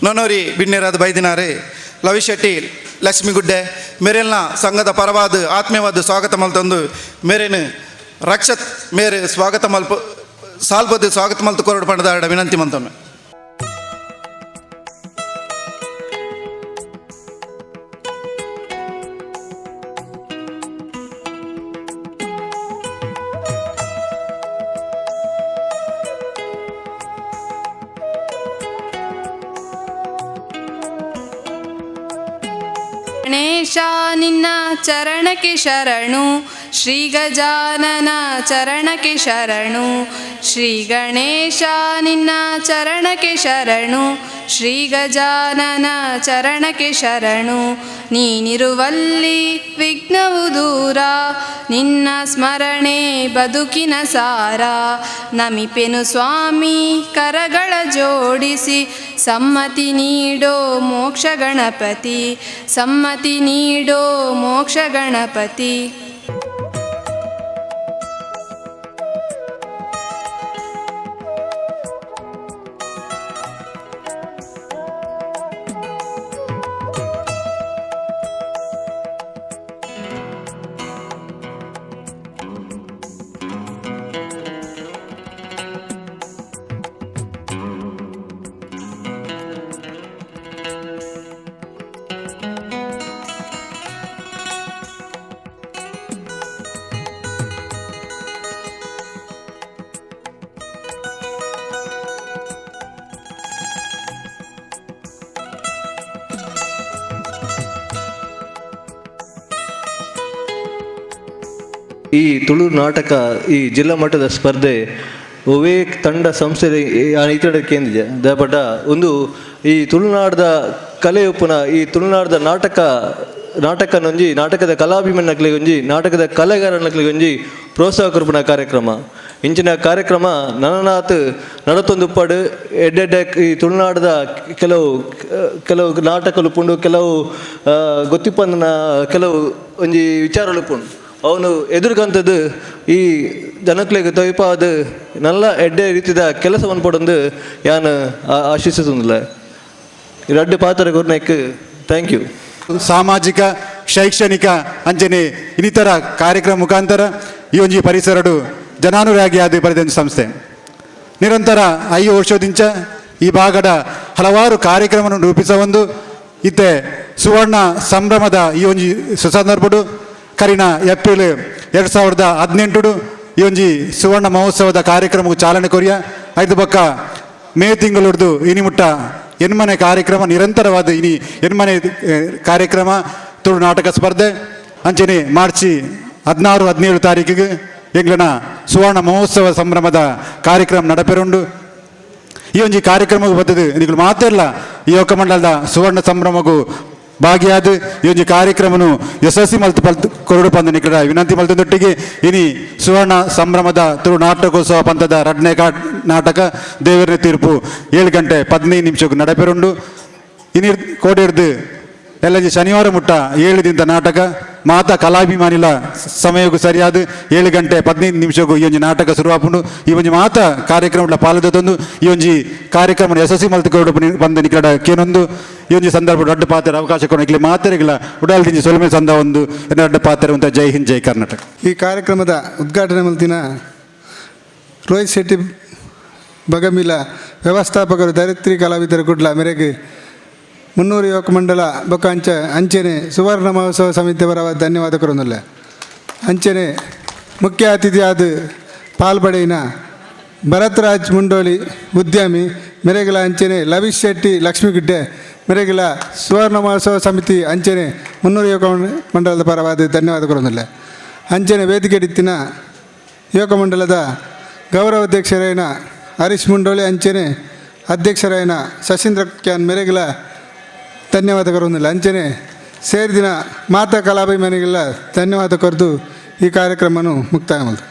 ನೊನೋರಿ ಬಿನ್ನೇರಾದ ಬೈದಿನಾರೆ ಲವಿಶೆಟ್ಟಿ ಲಕ್ಷ್ಮಿಗುಡ್ಡೆ ಮೇರೆಲ್ನ ಸಂಘದ ಪರವಾದ ಆತ್ಮೀಯವಾದ ಸ್ವಾಗತ ಮಲ್ತಂದು ಮೇರೇನು ರಕ್ಷತ್ ಮೇರೆ ಸ್ವಾಗತ ಮಲ್ಪ ಸಾಲ್ಪದ ಸ್ವಾಗತ ಮಲ್ತು ಕೊರಡು ಪಂಡದಾಡ ವಿನಂತಿ ಮಂತೊಮ್ಮೆ. ಗಣೇಶ ನಿನ್ನ ಚರಣಕ್ಕೆ ಶರಣು, ಶ್ರೀ ಗಜಾನನ ಚರಣಕ್ಕೆ ಶರಣು. ಶ್ರೀ ಗಣೇಶ ನಿನ್ನ ಚರಣಕ್ಕೆ ಶರಣು, ಶ್ರೀ ಗಜಾನನ ಚರಣಕ್ಕೆ ಶರಣು. ನೀನಿರುವಲ್ಲಿ ವಿಘ್ನವು ದೂರ, ನಿನ್ನ ಸ್ಮರಣೆ ಬದುಕಿನ ಸಾರ. ನಮಿಪೆನು ಸ್ವಾಮಿ ಕರಗಳ ಜೋಡಿಸಿ, ಸಮ್ಮತಿ ನೀಡೋ ಮೋಕ್ಷ ಗಣಪತಿ, ಸಮ್ಮತಿ ನೀಡೋ ಮೋಕ್ಷ ಗಣಪತಿ. ಈ ತುಳು ನಾಟಕ ಈ ಜಿಲ್ಲಾ ಮಟ್ಟದ ಸ್ಪರ್ಧೆ ಒವೇ ತಂಡ ಸಂಸ್ಥೆ ಇತರ ಕೇಂದ್ರ ದಪಟ ಒಂದು ಈ ತುಳುನಾಡದ ಕಲೆ ಉಪ್ಪುನ ಈ ತುಳುನಾಡದ ನಾಟಕನೊಂಜಿ ನಾಟಕದ ಕಲಾಭಿಮಾನಕ್ಲಿಗೆ ಒಂಜಿ ನಾಟಕದ ಕಲೆಗಾರನಕ್ಲಿಗೆ ಒಂಜಿ ಪ್ರೋತ್ಸಾಹ ಕೊರ್ಪುನ ಕಾರ್ಯಕ್ರಮ. ಇಂಚಿನ ಕಾರ್ಯಕ್ರಮ ನನನಾತ್ ನಡತೊಂದುಪ್ಪಡು ಎಡ್ಡೆಡ್ಡೆ ಈ ತುಳುನಾಡದ ಕೆಲವು ನಾಟಕಲು ಉಪ್ಪುಂಡು, ಕೆಲವು ಗೊತ್ತಿಪ್ಪಂದನ ಕೆಲವು ಒಂಜಿ ವಿಚಾರಗಳು ಉಪ್ಪುಂಡು. ಅವನು ಎದುರುಗಂತದ್ದು ಈ ಜನಕ್ಲೆಗೆ ತೊಯ್ಪಾದ ನಲ್ಲ ಎಡ್ಡೆ ರೀತಿಯ ಕೆಲಸವನ್ನು ಪಡೊಂದು ಯಾನು ಆಶಿಸುವುದಿಲ್ಲ. ಎರಡು ಪಾತ್ರ ಗುರ್ನಕ್ಕೆ ಥ್ಯಾಂಕ್ ಯು. ಸಾಮಾಜಿಕ ಶೈಕ್ಷಣಿಕ ಅಂಚನೆ ಇನ್ನಿತರ ಕಾರ್ಯಕ್ರಮ ಮುಖಾಂತರ ಈ ಒಂಜಿ ಪರಿಸರಡು ಜನಾನುರಾಗಿ ಆದ ಪಡೆದ ಸಂಸ್ಥೆ ನಿರಂತರ 5 ವರ್ಷದಿಂಚ ಈ ಭಾಗದ ಹಲವಾರು ಕಾರ್ಯಕ್ರಮವನ್ನು ರೂಪಿಸವೊಂದು ಇತ್ತೆ ಸುವರ್ಣ ಸಂಭ್ರಮದ ಈ ಒಂಜಿ ಸುಸಂದರ್ಭಡು ಕರಿನ ಏಪ್ರಿಲ್ 2018 ಈ ಒಂಜಿ ಸುವರ್ಣ ಮಹೋತ್ಸವದ ಕಾರ್ಯಕ್ರಮಕ್ಕೆ ಚಾಲನೆ ಕೊರಿಯ ಐದು ಬಕ್ಕ ಮೇ ತಿಂಗಳದ್ದು ಇನಿ ಮುಟ್ಟ ಎನ್ಮನೆ ಕಾರ್ಯಕ್ರಮ ನಿರಂತರವಾದ ಇನಿ ಎನ್ಮನೆ ಕಾರ್ಯಕ್ರಮ ತುಳು ನಾಟಕ ಸ್ಪರ್ಧೆ ಅಂಚನೆ ಮಾರ್ಚ್ 16-17 ತಾರೀಕಿಗೆ ಎಂಗ್ಲನ ಸುವರ್ಣ ಮಹೋತ್ಸವ ಸಂಭ್ರಮದ ಕಾರ್ಯಕ್ರಮ ನಡಪೆರುಂಡು. ಈ ಒಂಜಿ ಕಾರ್ಯಕ್ರಮಕ್ಕೆ ಬರ್ತದೆ ನಿಗಳು ಮಾತಿರಲ್ಲ ಈ ಯೋಗ ಮಂಡಲದ ಸುವರ್ಣ ಸಂಭ್ರಮಗೂ ಭಾಗಿಯಾದ ಈ ಒಂದು ಕಾರ್ಯಕ್ರಮನು ಯಶಸ್ವಿ ಮಲ್ತು ಕೊರಡು ಪಂದ ನಿಕಟ ವಿನಂತಿ ಮಲ್ತೊಂದೊಟ್ಟಿಗೆ ಇನಿ ಸುವರ್ಣ ಸಂಭ್ರಮದ ತುಳು ನಾಟಕೋತ್ಸವ ಪಂಥದ 2ನೇ ನಾಟಕ ದೇವರನ ತೀರ್ಪು 7:15 ನಡಪೆರುಂಡು. ಇನಿ ಕೋಡಿರ್ದು ಎಲ್ಲಜಿ ಶನಿವಾರ ಮುಟ್ಟ 7 ನಾಟಕ ಮಾತಾ ಕಲಾಭಿಮಾನಿಲ ಸಮಯಕ್ಕೂ ಸರಿಯಾದ 7:15 ಈ ಒಂಜಿ ನಾಟಕ ಶುರುವಾಪುಂಡು. ಈ ಒಂಜಿ ಮಾತ ಕಾರ್ಯಕ್ರಮ ಪಾಲ್ಗೊಂಡು ಈ ಒಂಜಿ ಕಾರ್ಯಕ್ರಮ ಯಶಸ್ವಿ ಮಲ್ತು ಕೊರಡು ಬಂದ ನಿಕಟ ಕೇನೊಂದು ಈ ಒಂಜಿ ಸಂದರ್ಭ ದೊಡ್ಡ ಪಾತ್ರ ಅವಕಾಶ ಕೊಡಲಿಕ್ಕೆ ಮಾತೆರೆಗಳ ಉಡಾಲ್ದಿಂಜಿ ಸೊಲಮೆ ಸಂದ ಒಂದು ದೊಡ್ಡ ಪಾತ್ರ ಅಂತ. ಜೈ ಹಿಂದ್ ಜೈ ಕರ್ನಾಟಕ. ಈ ಕಾರ್ಯಕ್ರಮದ ಉದ್ಘಾಟನೆ ಮಲ್ತಿನ ರೋಹಿತ್ ಶೆಟ್ಟಿ ಬಗಮಿಲ ವ್ಯವಸ್ಥಾಪಕರು ಧರಿತ್ರಿ ಕಲಾವಿದರ ಗುಡ್ಲ ಮೇರೆಗೆ 300 ಯುವಕ ಮಂಡಲ ಬೊಕ್ಕ ಅಂಚನೆ ಸುವರ್ಣ ಮಹೋತ್ಸವ ಸಮಿತಿ ಬರವ ಧನ್ಯವಾದ ಕೊರೊಂದುಲ್ಲ. ಅಂಚನೆ ಮುಖ್ಯ ಅತಿಥಿಯಾದ ಪಾಲ್ಪಡೆಯಿನ ಭರತ್ರಾಜ್ ಮುಂಡೋಳಿ ಉದ್ಯಮಿ ಮೆರೆಗಲ ಅಂಚನೆ ಲವಿಶ್ ಶೆಟ್ಟಿ ಲಕ್ಷ್ಮಿಗುಡ್ಡೆ ಮೆರೆಗಲ ಸುವರ್ಣ ಮಹೋತ್ಸವ ಸಮಿತಿ ಅಂಚನೆ 300 ಯುವಕ ಮಂಡಲದ ಪರವಾದ ಧನ್ಯವಾದ ಕೊರೊಂದುಲ್ಲ. ಅಂಚನೆ ವೇದಿಕೆ ಇತ್ತಿನ ಯುವಕ ಮಂಡಲದ ಗೌರವಾಧ್ಯಕ್ಷರಾಯಿನ ಹರೀಶ್ ಮುಂಡೋಳಿ ಅಂಚನೆ ಅಧ್ಯಕ್ಷರಾಯಿನ ಶಶೀಂದ್ರ ಕ್ಯಾನ್ ಮೆರೆಗಲ ಧನ್ಯವಾದ ಕೊರೊಂದಿಲ್ಲ. ಅಂಚನೆ ಸೇರಿದಿನ ಮಾತಾ ಕಲಾಭಿಮಾನಿಗೆಲ್ಲ ಧನ್ಯವಾದ ಕೊರದು ಈ ಕಾರ್ಯಕ್ರಮವನ್ನು ಮುಕ್ತಾಯ ಮಾಡಿದೆ.